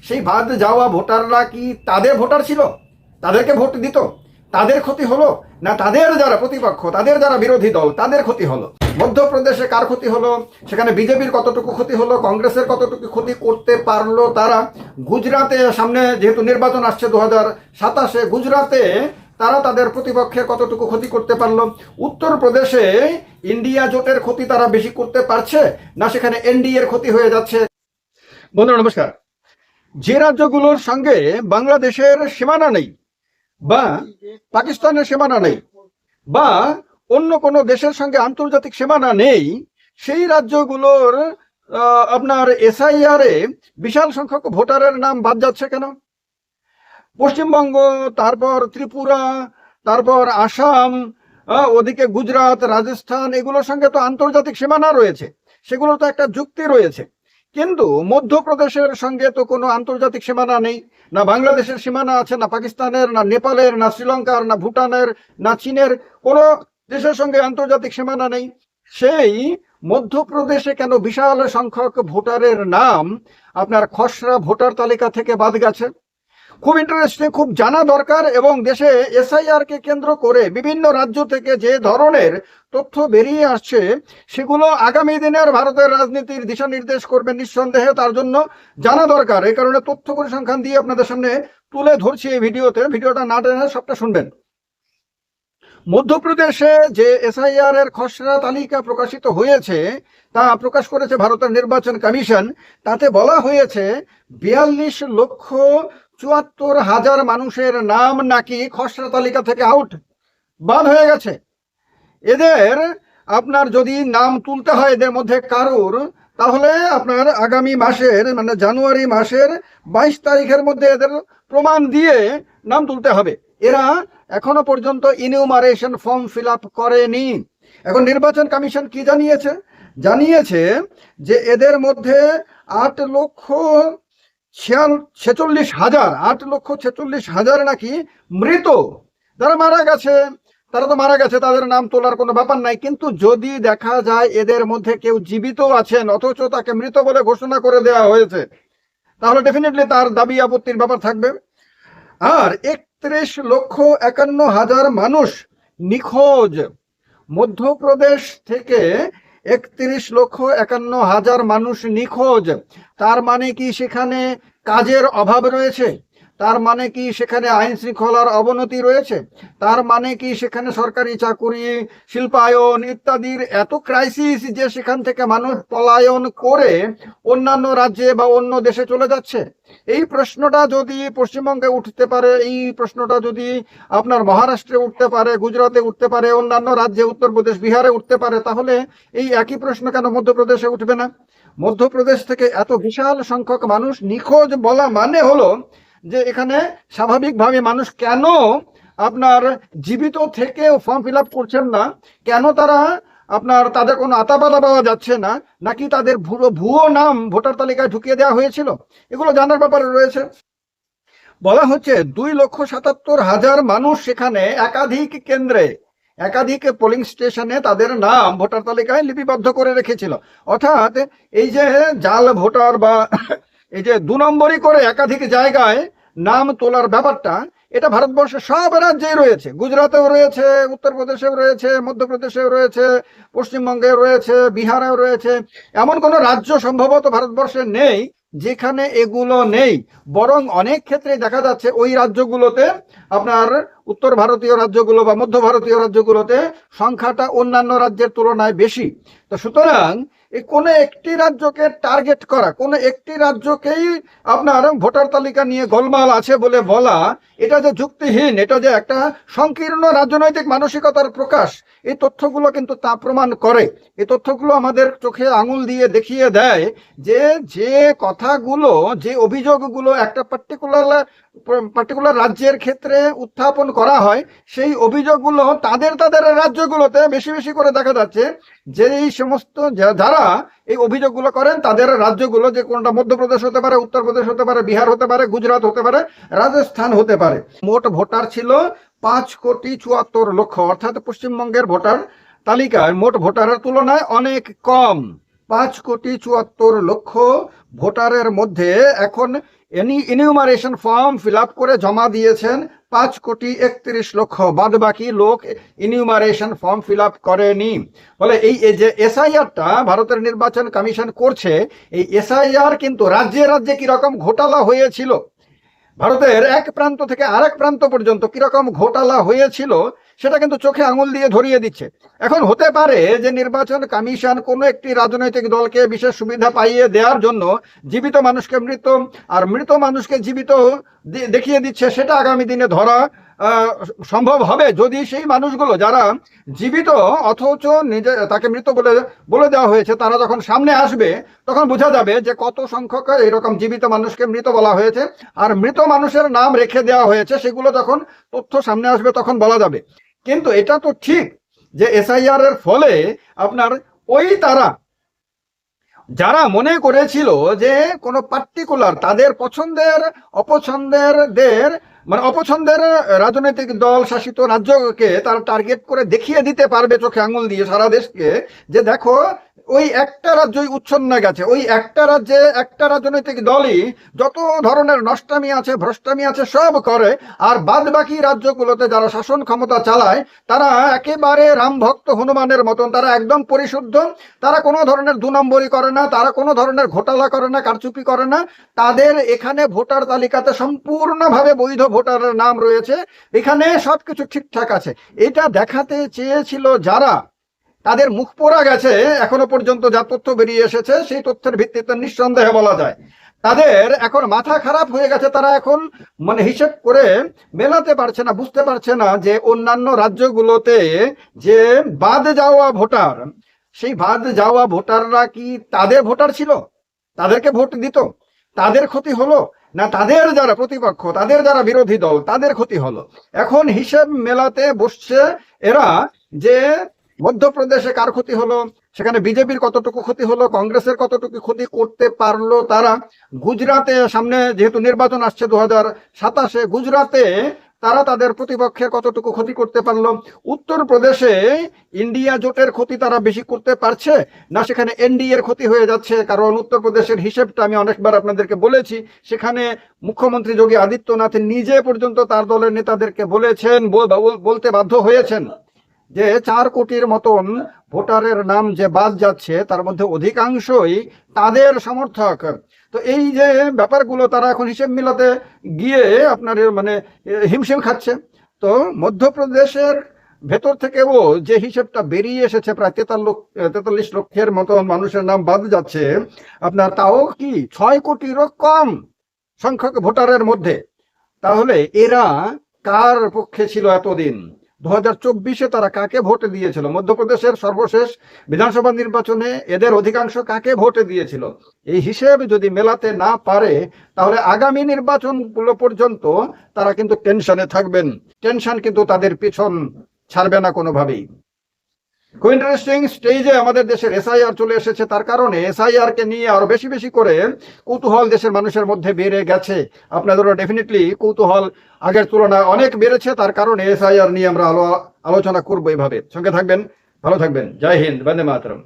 সেই বাদ যাওয়া ভোটাররা কি তাদের ভোটার ছিল? তাদেরকে ভোট দিত? তাদের ক্ষতি হলো, না তাদের যারা প্রতিপক্ষ, তাদের যারা বিরোধী দল, তাদের ক্ষতি হলো? মধ্যপ্রদেশে কার ক্ষতি হলো? সেখানে বিজেপির কতটুকু ক্ষতি হলো, কংগ্রেসের কতটুকু ক্ষতি করতে পারলো তারা? গুজরাটে সামনে যেহেতু নির্বাচন আসছে 2027, গুজরাটে তারা তাদের প্রতিপক্ষের কতটুকু ক্ষতি করতে পারলো? উত্তরপ্রদেশে ইন্ডিয়া জোটের ক্ষতি তারা বেশি করতে পারছে, না সেখানে এনডিএর ক্ষতি হয়ে যাচ্ছে? বন্ধুরা নমস্কার। যে রাজ্যগুলোর সঙ্গে বাংলাদেশের সীমানা নেই, বা পাকিস্তানের সীমানা নেই, বা অন্য কোনো দেশের সঙ্গে আন্তর্জাতিক সীমানা নেই, সেই রাজ্যগুলোর আপনার এসআইআর এ বিশাল সংখ্যক ভোটারের নাম বাদ যাচ্ছে কেন? পশ্চিমবঙ্গ, তারপর ত্রিপুরা, তারপর আসাম, ওদিকে গুজরাট, রাজস্থান, এগুলোর সঙ্গে তো আন্তর্জাতিক সীমানা রয়েছে, সেগুলো তো একটা যুক্তি রয়েছে। কিন্তু মধ্যপ্রদেশের সঙ্গে তো কোনো আন্তর্জাতিক সীমানা নেই, না বাংলাদেশের সীমানা আছে, না পাকিস্তানের, না নেপালের, না শ্রীলঙ্কার, না ভুটানের, না চীনের, কোনো দেশের সঙ্গে আন্তর্জাতিক সীমানা নেই। সেই মধ্যপ্রদেশে কেন বিশাল সংখ্যক ভোটারের নাম আপনার খসড়া ভোটার তালিকা থেকে বাদ গেছে? খুব ইন্টারেস্টিং, খুব জানা দরকার। এবং দেশে এসআইআর কে কেন্দ্র করে বিভিন্ন রাজ্য থেকে যে ধরনের তথ্য বেরিয়ে আসছে, সেগুলো আগামী দিনের ভারতের রাজনীতির দিশা নির্দেশ করবে নিঃসন্দেহে। তার জন্য জানা দরকার, এই কারণে তথ্য পরিসংখ্যান দিয়ে আপনাদের সামনে তুলে ধরছি এই ভিডিওতে। ভিডিওটা না টেনে সবটা শুনবেন। মধ্যপ্রদেশে যে এসআইআর এর খসড়া তালিকা প্রকাশিত হয়েছে, তা প্রকাশ করেছে ভারতের নির্বাচন কমিশন। তাতে বলা হয়েছে 42,74,000 মানুষের নাম নাকি খসড়া তালিকা থেকে আউট, বাদ হয়ে গেছে। এদের আপনার যদি নাম তুলতে হয় এদের মধ্যে কারুর, তাহলে আপনার আগামী মাসের মানে জানুয়ারি মাসের 22 তারিখের মধ্যে এদের প্রমাণ দিয়ে নাম তুলতে হবে। এরা এখনো পর্যন্ত ইনিউমারেশন ফর্ম ফিল আপ করেনি। এখন নির্বাচন কমিশন কি জানিয়েছে? জানিয়েছে যে এদের মধ্যে 8,46,000 নাকি মৃত, যারা মারা গেছে। তারা তো মারা গেছে, তাদের নাম তোলার কোনো ব্যাপার নাই। কিন্তু যদি দেখা যায় এদের মধ্যে কেউ জীবিত আছেন, অথচ তাকে মৃত বলে ঘোষণা করে দেওয়া হয়েছে, তাহলে ডেফিনেটলি তার দাবি আপত্তির ব্যাপার থাকবে। আর 31,51,000 মানুষ নিখোঁজ। মধ্যপ্রদেশ থেকে 31,51,000 মানুষ নিখোঁজ। তার মানে কি সেখানে কাজের অভাব রয়েছে? তার মানে কি সেখানে আইন শৃঙ্খলার অবনতি রয়েছে? তার মানে কি সেখানে সরকারি চাকুরি, শিল্পায়ন ইত্যাদির এত ক্রাইসিস যে সেখান থেকে মানুষ পলায়ন করে অন্যান্য রাজ্যে বা অন্য দেশে চলে যাচ্ছে? এই প্রশ্নটা যদি পশ্চিমবঙ্গে উঠতে পারে, এই প্রশ্নটা যদি আপনার মহারাষ্ট্রে উঠতে পারে, গুজরাটে উঠতে পারে, অন্যান্য রাজ্যে উত্তরপ্রদেশ, বিহারে উঠতে পারে, তাহলে এই একই প্রশ্ন কেন মধ্যপ্রদেশে উঠবে না? মধ্যপ্রদেশ থেকে এত বিশাল সংখ্যক মানুষ নিখোঁজ বলা মানে হলো যে এখানে স্বাভাবিকভাবে মানুষ কেন আপনার জীবিত থেকেও ফর্ম ফিল আপ করছেন না, কেন তারা আপনার তাদের কোনো আতাপাতা পাওয়া যাচ্ছে না, নাকি তাদের ভুয়ো নাম ভোটার তালিকায় ঢুকিয়ে দেওয়া হয়েছিল, এগুলো জানার ব্যাপারে রয়েছে। বলা হচ্ছে 2,77,000 মানুষ সেখানে একাধিক কেন্দ্রে, একাধিক পোলিং স্টেশনে তাদের নাম ভোটার তালিকায় লিপিবদ্ধ করে রেখেছিল। অর্থাৎ এই যে জাল ভোটার বা এই যে 2 নম্বরই করে একাধিক জায়গায় নাম তোলার ব্যাপারটা, এটা ভারতবর্ষের সব রাজ্যেই রয়েছে। গুজরাটেও রয়েছে, উত্তরপ্রদেশেও রয়েছে, মধ্যপ্রদেশেও রয়েছে, পশ্চিমবঙ্গেও রয়েছে, বিহারেও রয়েছে। এমন কোনো রাজ্য সম্ভবত ভারতবর্ষে নেই যেখানে এগুলো নেই। বরং অনেক ক্ষেত্রে দেখা যাচ্ছে ওই রাজ্যগুলোতে, আপনার উত্তর ভারতীয় রাজ্যগুলো বা মধ্য ভারতীয় রাজ্যগুলোতে সংখ্যাটা অন্যান্য রাজ্যের তুলনায় বেশি। তো সুতরাং এই কোনো একটি রাজ্যকে টার্গেট করা, কোনো একটি রাজ্যকেই আপনার ভোটার তালিকা নিয়ে গোলমাল আছে বলে বলা, এটা যে যুক্তিহীন, এটা যে একটা সংকীর্ণ রাজনৈতিক মানসিকতার প্রকাশ, এই তথ্যগুলো কিন্তু তা প্রমাণ করে। এই তথ্যগুলো আমাদের চোখে আঙুল দিয়ে দেখিয়ে দেয় যে যে কথাগুলো, যে অভিযোগগুলো একটা পার্টিকুলার রাজ্যের ক্ষেত্রে উত্থাপন করা হয়, সেই অভিযোগগুলো তাদের রাজ্যগুলোতে বেশি বেশি করে দেখা যাচ্ছে যে এই সমস্ত যারা এই অভিযোগগুলো করেন তাদের রাজ্যগুলো, যে কোনটা মধ্যপ্রদেশ হতে পারে, উত্তরপ্রদেশ হতে পারে, বিহার হতে পারে, গুজরাট হতে পারে, রাজস্থান হতে পারে। মোট ভোটার ছিল 5,74,00,000, অর্থাৎ পশ্চিমবঙ্গের ভোটার তালিকায় মোট ভোটারের তুলনায় অনেক কম। 5,74,00,000 ভোটারের মধ্যে এখন ইনিউমারেশন ফর্ম ফিল আপ করে জমা দিয়েছেন 5,31,00,000, বাদ বাকি লোক ইনিউমারেশন ফর্ম ফিল আপ করেনি। ফলে এই যে এসআইআরটা ভারতের নির্বাচন কমিশন করছে, এই এসআইআর কিন্তু রাজ্যে রাজ্যে কিরকম ঘোটালা হয়েছিল, ভারতের এক প্রান্ত থেকে আরেক প্রান্ত পর্যন্ত কিরকম ঘোটালা হয়েছিল, সেটা কিন্তু চোখে আঙুল দিয়ে ধরিয়ে দিচ্ছে। এখন হতে পারে যে নির্বাচন কমিশন কোনো একটি রাজনৈতিক দলকে বিশেষ সুবিধা পাইয়ে দেওয়ার জন্য জীবিত মানুষকে মৃত আর মৃত মানুষকে জীবিত দেখিয়ে দিচ্ছে, সেটা আগামী দিনে ধরা সম্ভব হবে যদি সেই মানুষগুলো যারা জীবিত অথচ নিজে তাকে মৃত বলে দেওয়া হয়েছে, তারা যখন সামনে আসবে তখন বোঝা যাবে যে কত সংখ্যক এরকম জীবিত মানুষকে মৃত বলা হয়েছে আর মৃত মানুষের নাম রেখে দেওয়া হয়েছে, সেগুলো যখন তথ্য সামনে আসবে তখন বলা যাবে। কিন্তু এটা তো ঠিক যে এসআইআর এর ফলে আপনার ওই তারা যারা মনে করেছিল যে কোনো পার্টিকুলার তাদের পছন্দের অপছন্দের রাজনৈতিক দল শাসিত রাজ্যকে তারা টার্গেট করে দেখিয়ে দিতে পারবে চোখে আঙুল দিয়ে সারা দেশকে, যে দেখো ওই একটা রাজ্যই উচ্ছন্ন গেছে, ওই একটা রাজ্যে একটা রাজনৈতিক দলই যত ধরনের নষ্টামি আছে ভ্রষ্টামি আছে সব করে, আর বাদ বাকি রাজ্যগুলোতে যারা শাসন ক্ষমতা চালায় তারা একেবারে রামভক্ত হনুমানের মতন, তারা একদম পরিশুদ্ধ, তারা কোনো ধরনের দু নম্বরই করে না, তারা কোনো ধরনের ঘোটালা করে না, কারচুপি করে না, তাদের এখানে ভোটার তালিকাতে সম্পূর্ণভাবে বৈধ ভোটারের নাম রয়েছে, এখানে সবকিছু ঠিকঠাক আছে। এটা দেখাতে চেয়েছিল যারা, তাদের মুখ পোড়া গেছে এখনো পর্যন্ত, যা তথ্য বেরিয়ে এসেছে সেই তথ্যের ভিত্তিতে নিঃসন্দেহে বলা যায় তাদের এখন মাথা খারাপ হয়ে গেছে। তারা এখন হিসেব করে মেলাতে পারছে না, বুঝতে পারছে না যে অন্যান্য রাজ্যগুলোতে যে বাদ যাওয়া ভোটার, সেই বাদ যাওয়া ভোটাররা কি তাদের ভোটার ছিল, তাদেরকে ভোট দিত, তাদের ক্ষতি হলো না তাদের যারা প্রতিপক্ষ, তাদের যারা বিরোধী দল তাদের ক্ষতি হলো। এখন হিসেব মেলাতে বসছে এরা যে মধ্যপ্রদেশে কার ক্ষতি হলো, সেখানে বিজেপির কতটুকু ক্ষতি হলো, কংগ্রেসের কতটুকু ক্ষতি করতে পারলো তারা, গুজরাটে সামনে যেহেতু নির্বাচন আসছে 2027, গুজরাটে তারা তাদের প্রতিপক্ষের কতটুকু ক্ষতি করতে পারলো, উত্তরপ্রদেশে ইন্ডিয়া জোটের ক্ষতি তারা বেশি করতে পারছে না সেখানে এনডিএর ক্ষতি হয়ে যাচ্ছে। কারণ উত্তরপ্রদেশের হিসেবটা আমি অনেকবার আপনাদেরকে বলেছি, সেখানে মুখ্যমন্ত্রী যোগী আদিত্যনাথ নিজে পর্যন্ত তার দলের নেতাদেরকে বলেছেন, বলতে বাধ্য হয়েছেন যে 4 কোটির মতন ভোটারের নাম যে বাদ যাচ্ছে তার মধ্যে অধিকাংশই তাদের সমর্থক। তো এই যে ব্যাপারগুলো তারা এখন হিসেব মিলাতে গিয়ে আপনার হিমশিম খাচ্ছে। তো মধ্যপ্রদেশের ভেতর থেকেও যে হিসেবটা বেরিয়ে এসেছে প্রায় 43 লক্ষের মতন মানুষের নাম বাদ যাচ্ছে আপনার, তাও কি 6 কোটিরও কম সংখ্যক ভোটারের মধ্যে। তাহলে এরা কার পক্ষে ছিল এতদিন? 2024-এ তারা কাকে ভোট দিয়েছিল? মধ্যপ্রদেশের সর্বশেষ বিধানসভা নির্বাচনে এদের অধিকাংশ কাকে ভোট দিয়েছিল? এই হিসেব যদি মেলাতে না পারে তাহলে আগামী নির্বাচনগুলো পর্যন্ত তারা কিন্তু টেনশনে থাকবেন। টেনশন কিন্তু তাদের পিছন ছাড়বে না কোনোভাবেই। খুব ইন্টারেস্টিং স্টেজে আমাদের দেশের এসআইআর চলে এসেছে, তার কারণে এসআইআর কে নিয়ে আরো বেশি বেশি করে কৌতূহল দেশের মানুষের মধ্যে বেড়ে গেছে। আপনাদেরও ডেফিনেটলি কৌতূহল আগের তুলনায় অনেক বেড়েছে, তার কারণে এসআইআর নিয়ে আমরা আলোচনা করবো। এভাবে সঙ্গে থাকবেন, ভালো থাকবেন। জয় হিন্দ, বন্দে মাতরম।